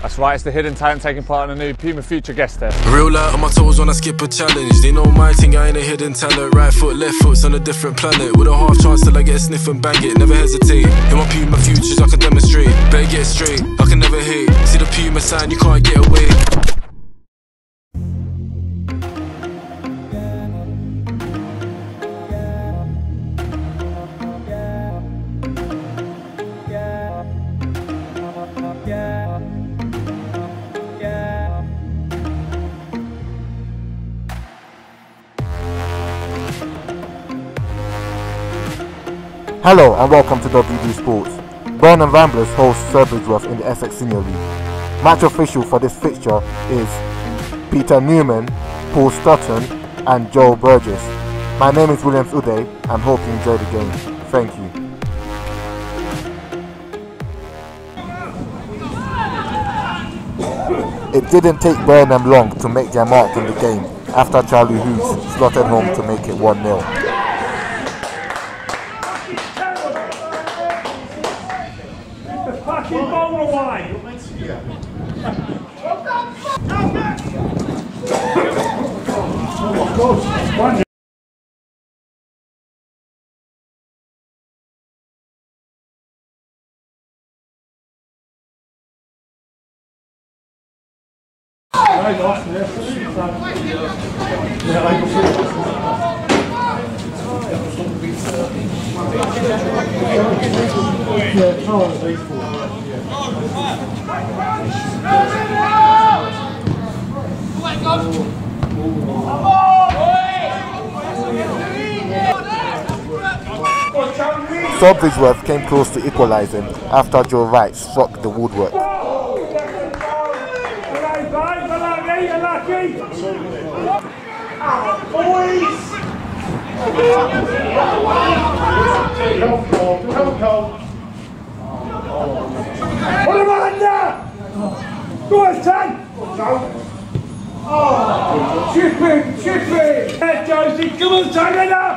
That's right, it's the hidden talent taking part in the new Puma Future guest there. Real light on my toes when I skip a challenge. They know my thing, I ain't a hidden talent. Right foot, left foot's on a different planet. With a half chance till I get a sniff and bang it. Never hesitate. In my Puma Futures I can demonstrate. Better get straight, I can never hate. See the Puma sign, you can't get away. Hello and welcome to WD Sports. Burnham Ramblers host Sawbridgeworth in the Essex Senior League. Match official for this fixture is Peter Newman, Paul Stutton and Joel Burgess. My name is Williams Uday and hope you enjoy the game. Thank you. It didn't take Burnham long to make their mark in the game after Charlie Hughes slotted home to make it 1-0. Sawbridgeworth came close to equalising after Joe Wright struck the woodwork. Put him under! Go on, Tan! Chip him! Hey, Josie, come on, Tan, enough!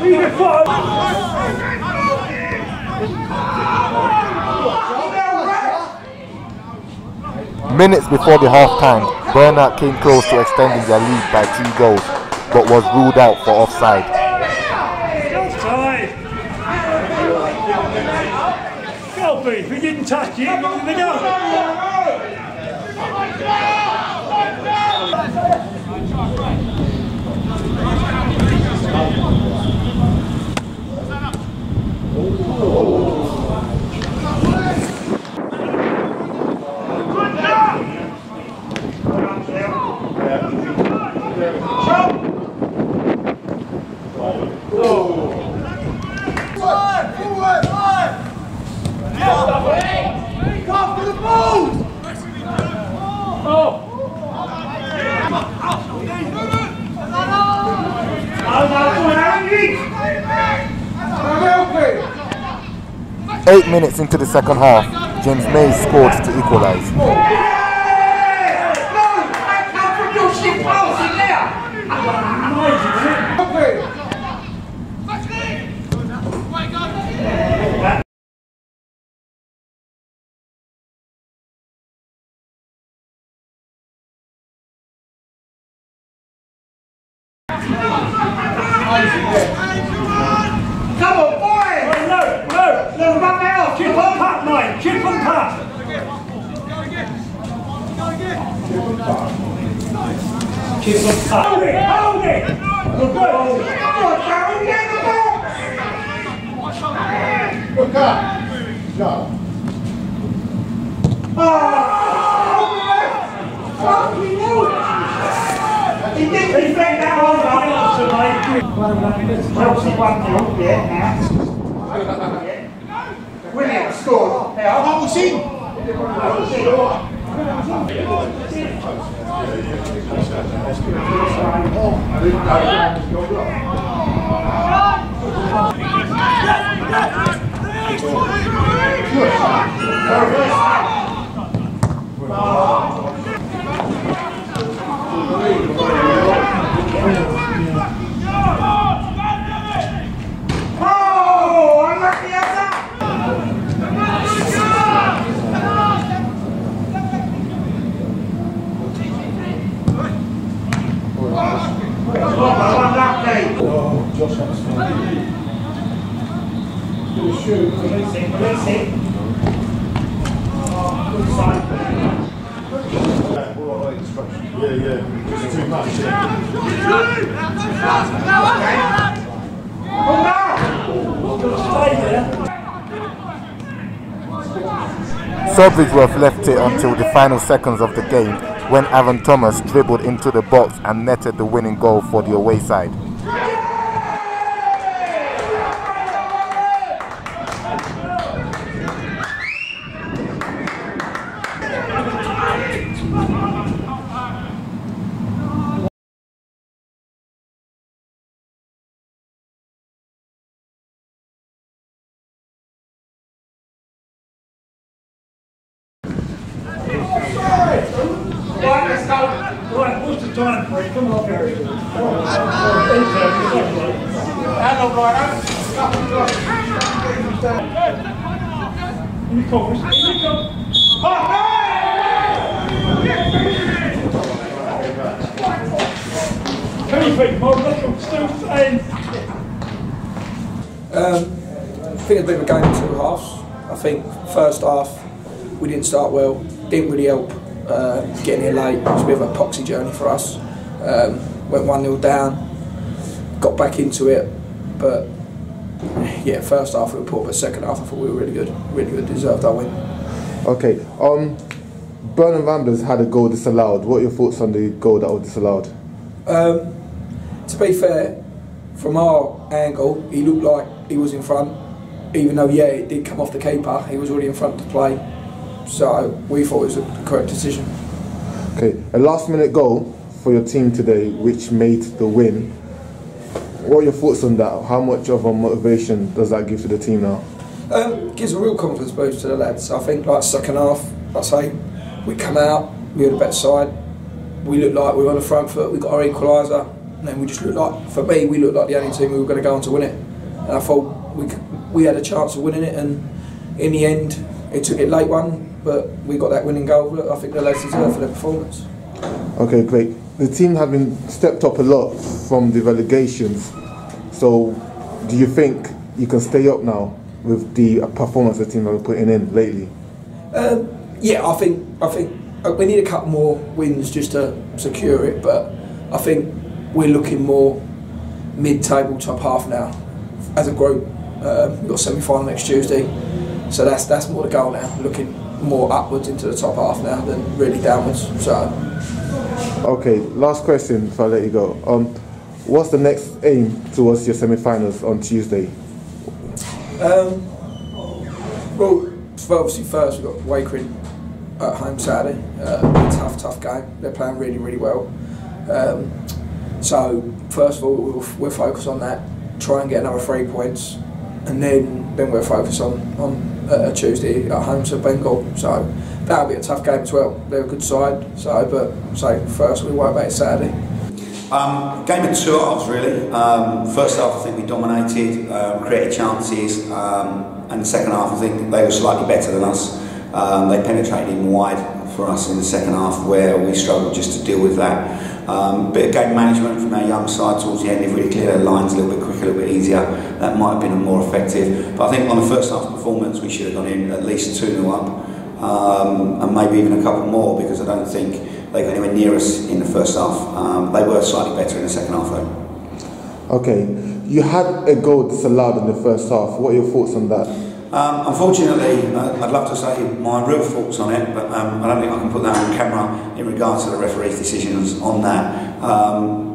Leave it for him! Minutes before the half-time, Burnham came close to extending their lead by 2 goals, but was ruled out for offside. Offside! Go, if he didn't touch it, they go! 8 minutes into the second half, James Mays scored to equalise. Come on, boys! No, back out! Chip on pat, mate! Chip on pat! Chip on pat! Hold it! Good ball! Come on, Darren, get the ball! Look up! No. He didn't defend that one, mate! Chelsea 1-0, yeah, now. William scored. What was he? That's it. Good side. Yeah. It's too much. Sawbridgeworth left it until the final seconds of the game when Aaron Thomas dribbled into the box and netted the winning goal for the away side. Let's go. Right, what's the time for it? Come on, Gary. Hello, Ryan. In the corners. In the corners. How do you think, Mark? Still saying. I think it's a bit of a game in two halves. I think first half we didn't start well, didn't really help getting here late. It was a bit of a poxy journey for us. Went 1-0 down, got back into it, but yeah, first half we were poor, but second half I thought we were really good, deserved our win. Okay, Burnham Ramblers had a goal disallowed. What are your thoughts on the goal that was disallowed? To be fair, from our angle, he looked like he was in front, even though, yeah, it did come off the keeper, he was already in front to play, so we thought it was the correct decision. Okay, a last-minute goal for your team today, which made the win. What are your thoughts on that? How much of a motivation does that give to the team now? Gives a real confidence boost to the lads. I think, like, second half, like I say, we come out, we had a better side, we looked like we were on the front foot, we got our equaliser, and then we just looked like, for me, we looked like the only team who were going to go on to win it. And I thought we had a chance of winning it, and in the end, it took it late one, but we got that winning goal. I think the lads deserve for their performance. Okay, great. The team have been stepped up a lot from the relegations, so do you think you can stay up now with the performance the team have been putting in lately? Yeah, I think we need a couple more wins just to secure it, but I think we're looking more mid-table, top half now as a group. We've got a semi-final next Tuesday, so that's more the goal now, looking more upwards into the top half now than really downwards. So. Okay, last question before I let you go. What's the next aim towards your semi-finals on Tuesday? Well, obviously first we've got Wakering at home Saturday. Tough game. They're playing really well. So first of all we'll focus on that, try and get another 3 points, and then we'll focus on Tuesday at home to Bengal. So that'll be a tough game as well. They're a good side. But first we worry about it Saturday. Game of two halves really. First half I think we dominated, created chances, and the second half I think they were slightly better than us. They penetrated in wide for us in the second half, where we struggled just to deal with that. Bit of game management from our young side towards the end. They've really cleared their lines a little bit quicker, a little bit easier. That might have been more effective. But I think on the first half performance we should have gone in at least 2-0 up, and maybe even a couple more, because I don't think they got anywhere near us in the first half. They were slightly better in the second half though. Okay, you had a goal disallowed in the first half. What are your thoughts on that? Unfortunately, I'd love to say my real thoughts on it, but I don't think I can put that on camera in regards to the referee's decisions on that.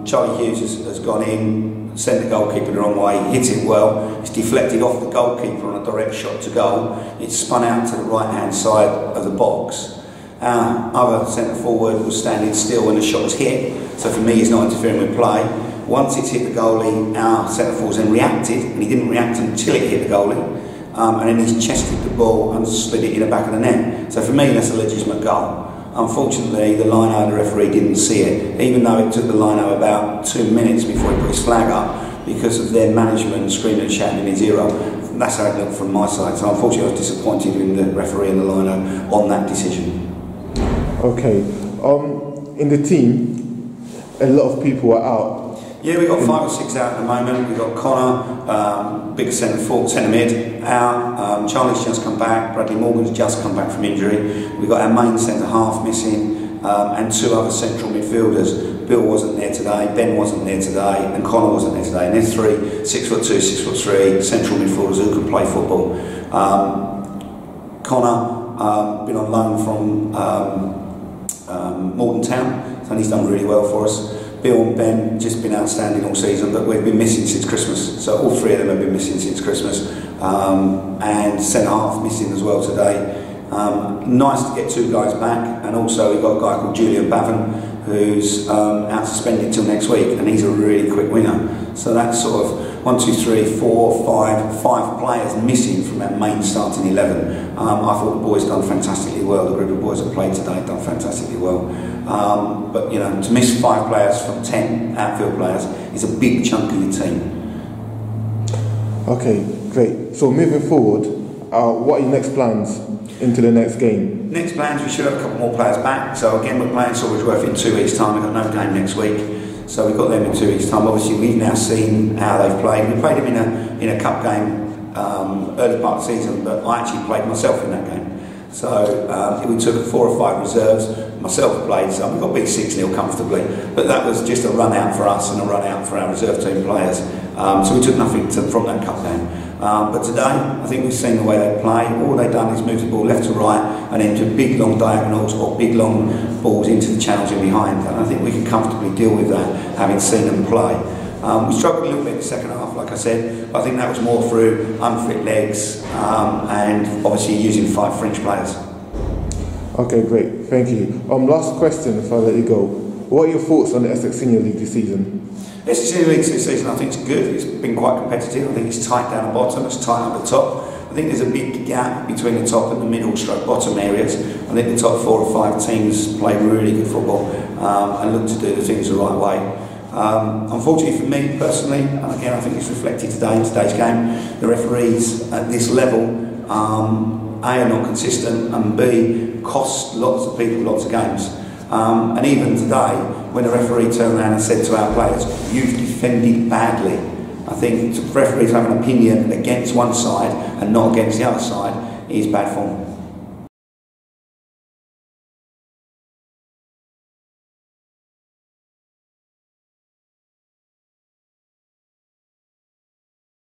Charlie Hughes has gone in, sent the goalkeeper the wrong way, hit it well, it's deflected off the goalkeeper on a direct shot to goal, it's spun out to the right hand side of the box. Our other centre forward was standing still when the shot was hit, so for me he's not interfering with play. Once it's hit the goalie, our centre forward then reacted, and he didn't react until it hit the goalie. And then he's chested the ball and slid it in the back of the net. So for me, that's a legitimate goal. Unfortunately, the lino, the referee didn't see it, even though it took the lino about 2 minutes before he put his flag up, because of their management screaming and shouting in his ear. That's how it looked from my side. So unfortunately, I was disappointed in the referee and the lino on that decision. Okay, in the team, a lot of people are out. Yeah, we've got 5 or 6 out at the moment. We've got Connor, big centre mid, out. Charlie's just come back. Bradley Morgan's just come back from injury. We've got our main centre half missing, and 2 other central midfielders. Bill wasn't there today, Ben wasn't there today, and Connor wasn't there today. And there's 3 6'2", 6'3" central midfielders who can play football. Connor, been on loan from Morton Town, and he's done really well for us. Bill and Ben just been outstanding all season, but we've been missing since Christmas. So all 3 of them have been missing since Christmas, and centre half missing as well today. Nice to get 2 guys back, and also we've got a guy called Julian Bavin who's out suspended till next week, and he's a really quick winger. So that's sort of 1, 2, 3, 4, 5 players missing from our main starting 11. I thought the boys done fantastically well. The group of boys that played today done fantastically well. But you know, to miss 5 players from 10 outfield players is a big chunk of your team. Okay, great. So moving forward, what are your next plans into the next game? Next plans, we should have a couple more players back. So again, we're playing Sawbridgeworth in 2 weeks' time. We've got no game next week, so we've got them in 2 weeks' time. Obviously, we've now seen how they've played. We played them in a cup game early part of the season, but I actually played myself in that game. So we took 4 or 5 reserves. Myself played some. We got beat 6-0 comfortably, but that was just a run out for us and a run out for our reserve team players. So we took nothing from that cup game. But today, I think we've seen the way they play. All they've done is move the ball left to right and into big long diagonals or big long balls into the channels in behind. And I think we can comfortably deal with that, having seen them play. We struggled a little bit in the second half, like I said. But I think that was more through unfit legs and obviously using 5 French players. Okay, great. Thank you. Last question before I let you go. What are your thoughts on the Essex Senior League this season? ESL League this season, I think it's good. It's been quite competitive. I think it's tight down the bottom, it's tight up the top. I think there's a big gap between the top and the middle stroke bottom areas. I think the top 4 or 5 teams play really good football and look to do the things the right way. Unfortunately for me personally, and again I think it's reflected today in today's game, the referees at this level A, are not consistent, and B, cost lots of people lots of games. And even today, when the referee turned around and said to our players, "You've defended badly," I think referees have an opinion against one side and not against the other side is bad form.